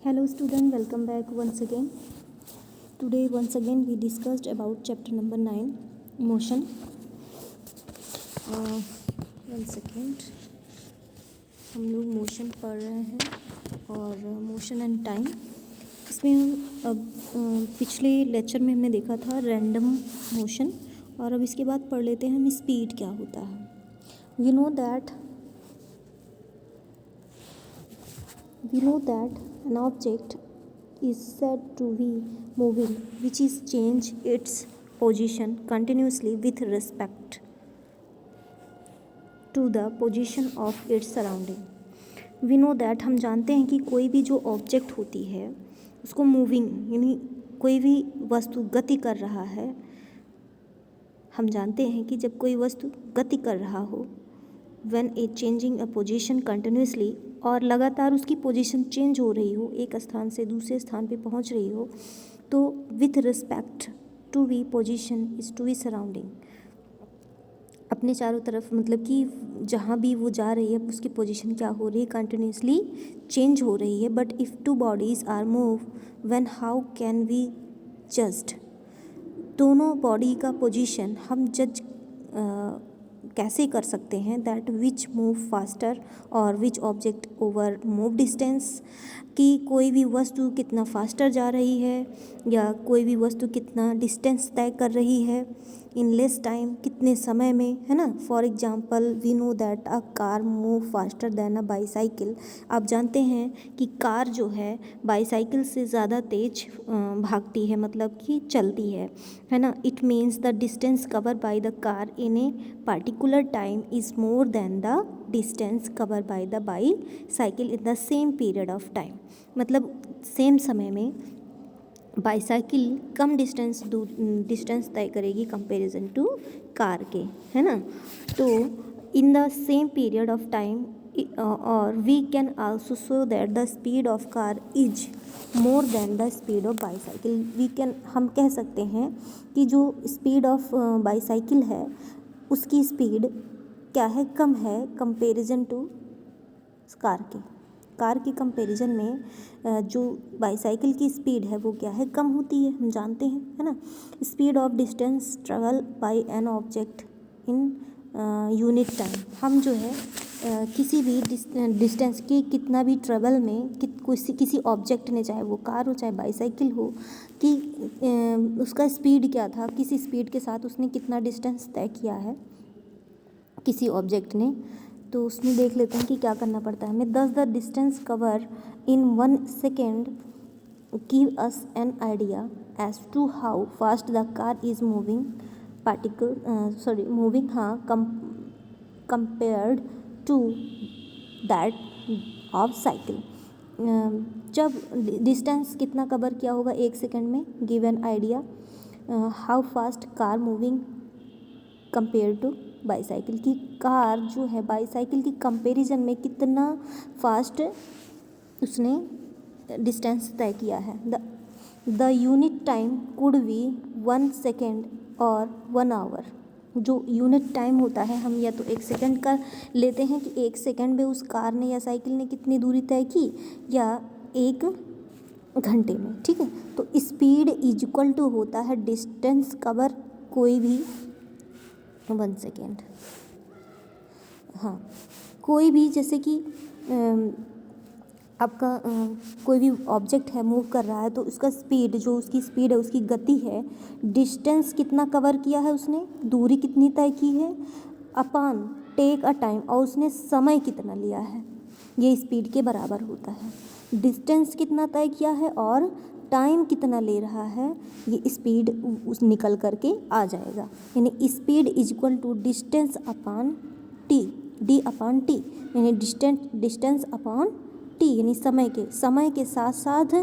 Hello student, welcome back once again. Today once again we discussed about chapter number 9 motion. One second, हम लोग motion पढ़ रहे हैं और मोशन एंड टाइम। इसमें हम अब पिछले लेक्चर में हमने देखा था रैंडम मोशन और अब इसके बाद पढ़ लेते हैं हम स्पीड क्या होता है। We know that an object is said to be moving which is change its position continuously with respect to the position of its surrounding. We know that हम जानते हैं कि कोई भी जो ऑब्जेक्ट होती है उसको मूविंग यानी कोई भी वस्तु गति कर रहा है। हम जानते हैं कि जब कोई वस्तु गति कर रहा हो when it changing a position continuously और लगातार उसकी पोजीशन चेंज हो रही हो, एक स्थान से दूसरे स्थान पे पहुंच रही हो, तो with respect to be position is to be surrounding, अपने चारों तरफ मतलब कि जहाँ भी वो जा रही है उसकी पोजीशन क्या हो रही है, कंटिन्यूसली चेंज हो रही है। But if two bodies are move when how can we just, दोनों बॉडी का पोजीशन हम जज कैसे कर सकते हैं। दैट विच मूव फास्टर और which object over move distance, कि कोई भी वस्तु कितना फास्टर जा रही है या कोई भी वस्तु कितना डिस्टेंस तय कर रही है इन लेस टाइम, कितने समय में, है ना। For example we know that a car move faster than a bicycle. आप जानते हैं कि कार जो है बाईसाइकिल से ज़्यादा तेज भागती है, मतलब कि चलती है ना। It means the distance cover by the car in A particular time is more than the distance covered by the bicycle in the same period of time। मतलब सेम समय में बाईसाइकिल कम डिस्टेंस तय करेगी कंपैरिजन टू कार के, है ना। तो in the same period of time और we can also show that the speed of car is more than the speed of bicycle. We can, हम कह सकते हैं कि जो स्पीड ऑफ बाईसाइकिल है उसकी स्पीड क्या है, कम है कंपैरिजन टू कार के कंपैरिजन में जो बाईसाइकिल की स्पीड है वो क्या है, कम होती है, हम जानते हैं, है ना। Speed of distance travel by an object in unit time, हम जो है किसी भी डिस्टेंस की कितना भी ट्रेवल में किसी ऑब्जेक्ट ने, चाहे वो कार हो चाहे बाईसाइकिल हो, कि उसका स्पीड क्या था, किसी स्पीड के साथ उसने कितना डिस्टेंस तय किया है किसी ऑब्जेक्ट ने। तो उसमें देख लेते हैं कि क्या करना पड़ता है हमें। 10 the distance cover in 1 second give us an idea as to how fast the car is moving compared to that of cycle. जब डिस्टेंस कितना कवर किया होगा 1 सेकेंड में, give an idea how fast car moving compare to bicycle, की car जो है bicycle की comparison में कितना फास्ट उसने डिस्टेंस तय किया है। The unit time could be 1 second और 1 आवर। जो यूनिट टाइम होता है हम या तो 1 सेकेंड का लेते हैं कि 1 सेकेंड में उस कार ने या साइकिल ने कितनी दूरी तय की, या 1 घंटे में, ठीक है। तो स्पीड इज इक्वल टू होता है डिस्टेंस कवर, कोई भी 1 सेकेंड, हाँ, कोई भी जैसे कि आपका कोई भी ऑब्जेक्ट है मूव कर रहा है तो उसका स्पीड, जो उसकी स्पीड है, उसकी गति है, डिस्टेंस कितना कवर किया है उसने, दूरी कितनी तय की है, अपॉन टेक अ टाइम, और उसने समय कितना लिया है, ये स्पीड के बराबर होता है। डिस्टेंस कितना तय किया है और टाइम कितना ले रहा है, ये स्पीड उस निकल करके आ जाएगा। यानी speed is equal to distance upon T, D upon T, यानी डिस्टेंस अपॉन टी, यानी समय के साथ साथ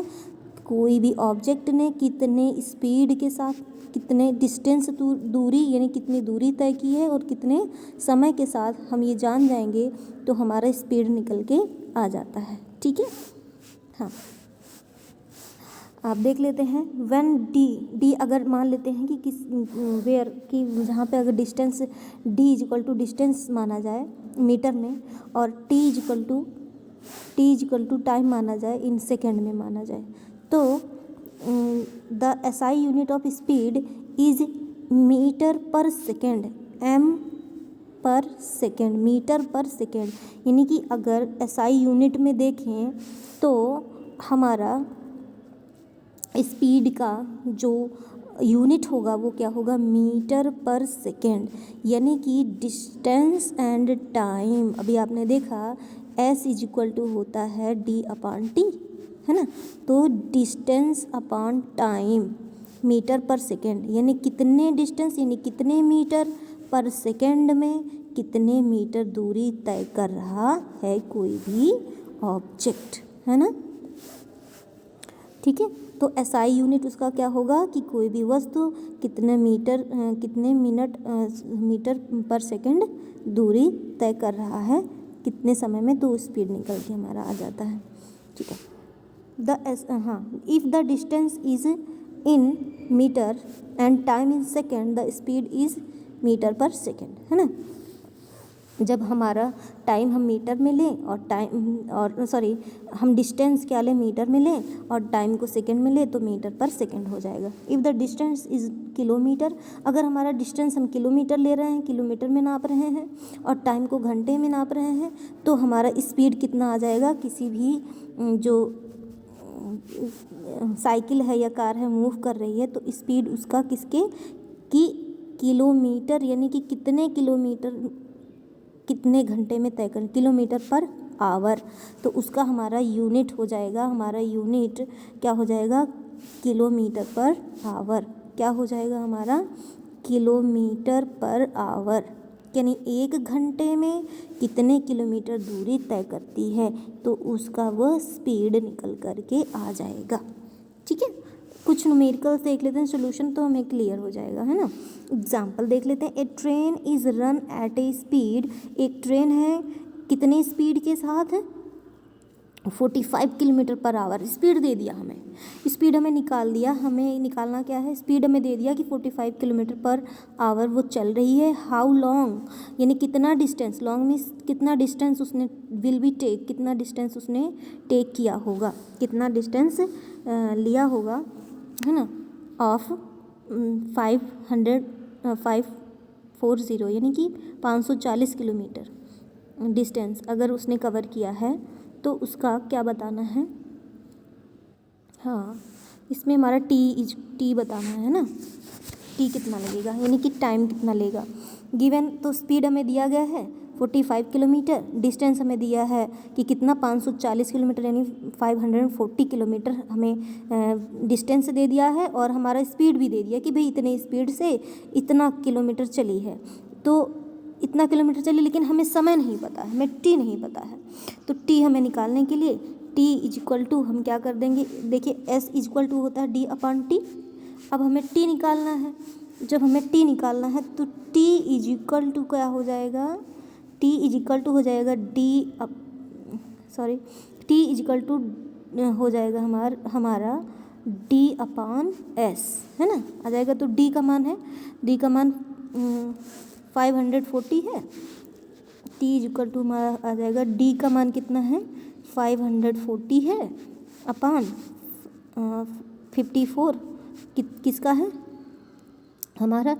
कोई भी ऑब्जेक्ट ने कितने स्पीड के साथ कितने डिस्टेंस दूरी यानी कितनी दूरी तय की है और कितने समय के साथ हम ये जान जाएंगे तो हमारा स्पीड निकल के आ जाता है, ठीक है। हाँ, आप देख लेते हैं व्हेन डी अगर मान लेते हैं कि किस वेयर कि जहाँ पे अगर distance D is equal to distance माना जाए मीटर में और T is equal to T equal to time माना जाए, इन सेकेंड में माना जाए, तो the SI unit of speed is meter per second, M per second, meter per second. यानी कि अगर एसआई यूनिट में देखें तो हमारा स्पीड का जो यूनिट होगा वो क्या होगा, मीटर पर सेकेंड। यानी कि डिस्टेंस एंड टाइम, अभी आपने देखा एस इज इक्वल टू होता है डी अपॉन टी, है ना, तो distance upon time metre per second, यानी कितने डिस्टेंस यानी कितने मीटर पर सेकेंड में कितने मीटर दूरी तय कर रहा है कोई भी ऑब्जेक्ट, है ना। ठीक है, तो एसआई यूनिट उसका क्या होगा कि कोई भी वस्तु कितने मीटर पर सेकेंड दूरी तय कर रहा है कितने समय में, तो स्पीड निकल के हमारा आ जाता है। ठीक है, if the distance is in meter and time in second, the speed is meter per second, है ना। जब हमारा टाइम हम मीटर में लें और हम डिस्टेंस क्या लें, मीटर में लें और टाइम को सेकंड में लें तो मीटर पर सेकंड हो जाएगा। If the distance is kilometre, अगर हमारा डिस्टेंस हम किलोमीटर ले रहे हैं, किलोमीटर में नाप रहे हैं और टाइम को घंटे में नाप रहे हैं, तो हमारा स्पीड कितना आ जाएगा, किसी भी जो साइकिल है या कार है मूव कर रही है तो स्पीड उसका किसके कि किलोमीटर, यानी कि कितने किलोमीटर कितने घंटे में तय करें, किलोमीटर पर आवर, तो उसका हमारा यूनिट हो जाएगा, हमारा यूनिट क्या हो जाएगा, किलोमीटर पर आवर, क्या हो जाएगा हमारा किलोमीटर पर आवर, यानी एक घंटे में कितने किलोमीटर दूरी तय करती है तो उसका वह स्पीड निकल करके आ जाएगा। ठीक है, कुछ न्यूमेरिकल्स देख लेते हैं, सोल्यूशन तो हमें क्लियर हो जाएगा, है ना। एग्जाम्पल देख लेते हैं। A train is run at a speed, एक ट्रेन है कितने स्पीड के साथ है, 45 किलोमीटर पर आवर स्पीड दे दिया हमें, स्पीड हमें निकाल दिया, हमें निकालना क्या है, स्पीड हमें दे दिया कि 45 किलोमीटर पर आवर वो चल रही है। हाउ लॉन्ग, यानी कितना डिस्टेंस, लॉन्ग मीन्स कितना डिस्टेंस उसने विल बी टेक, कितना डिस्टेंस उसने टेक किया होगा, कितना डिस्टेंस लिया होगा, है ना, ऑफ 540 यानी कि 540 किलोमीटर डिस्टेंस अगर उसने कवर किया है तो उसका क्या बताना है। हाँ, इसमें हमारा टी बताना है ना, टी कितना लगेगा यानी कि टाइम कितना लेगा। गिवन तो स्पीड हमें दिया गया है 45 किलोमीटर, डिस्टेंस हमें दिया है कि कितना 540 किलोमीटर यानी 540 किलोमीटर हमें डिस्टेंस दे दिया है और हमारा स्पीड भी दे दिया कि भाई इतने स्पीड से इतना किलोमीटर चली है, तो इतना किलोमीटर चली, लेकिन हमें समय नहीं पता है, हमें टी नहीं पता है। तो टी हमें निकालने के लिए टी इज इक्वल टू हम क्या कर देंगे, देखिए एस इज इक्वल टू होता है डी अपॉन टी। अब हमें टी निकालना है, जब हमें टी निकालना है तो टी इज इक्वल टू क्या हो जाएगा, टी इज इक्वल टू हो जाएगा टी इज इक्वल टू हो जाएगा हमारा डी अपॉन एस, है ना, आ जाएगा। तो डी का मान 540 है, टी इज इक्वल टू हमारा आ जाएगा, डी का मान कितना है 540 है अपॉन 54 किसका है, हमारा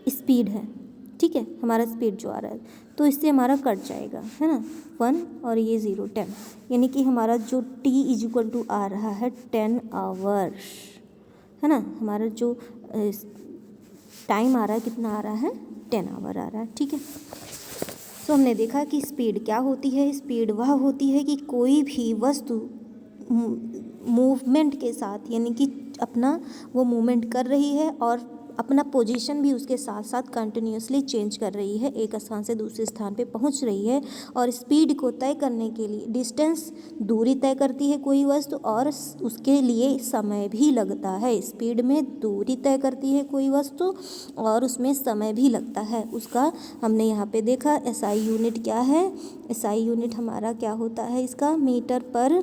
स्पीड है। ठीक है, हमारा स्पीड जो आ रहा है तो इससे हमारा कट जाएगा, है ना, 1 और ये 0 10, यानी कि हमारा जो टी इज इक्वल टू आ रहा है 10 आवर्स, है ना, हमारा जो टाइम आ रहा है कितना आ रहा है 10 आवर आ रहा है। ठीक है, तो हमने देखा कि स्पीड क्या होती है, स्पीड वह होती है कि कोई भी वस्तु मूवमेंट के साथ, यानी कि अपना वो मूवमेंट कर रही है और अपना पोजीशन भी उसके साथ साथ कंटिन्यूसली चेंज कर रही है, एक स्थान से दूसरे स्थान पे पहुंच रही है। और स्पीड को तय करने के लिए डिस्टेंस दूरी तय करती है कोई वस्तु और उसके लिए समय भी लगता है। स्पीड में दूरी तय करती है कोई वस्तु और उसमें समय भी लगता है। उसका हमने यहाँ पे देखा एसआई यूनिट क्या है, एसआई यूनिट हमारा क्या होता है, इसका मीटर पर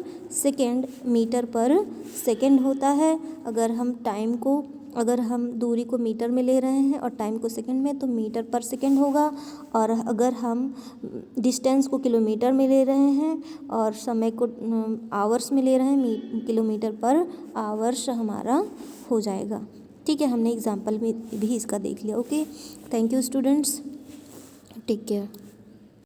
सेकेंड होता है। अगर हम टाइम को अगर हम दूरी को मीटर में ले रहे हैं और टाइम को सेकंड में, तो मीटर पर सेकंड होगा। और अगर हम डिस्टेंस को किलोमीटर में ले रहे हैं और समय को आवर्स में ले रहे हैं, किलोमीटर पर आवर्स हमारा हो जाएगा। ठीक है, हमने एग्जाम्पल में भी इसका देख लिया। Okay, thank you students, take care.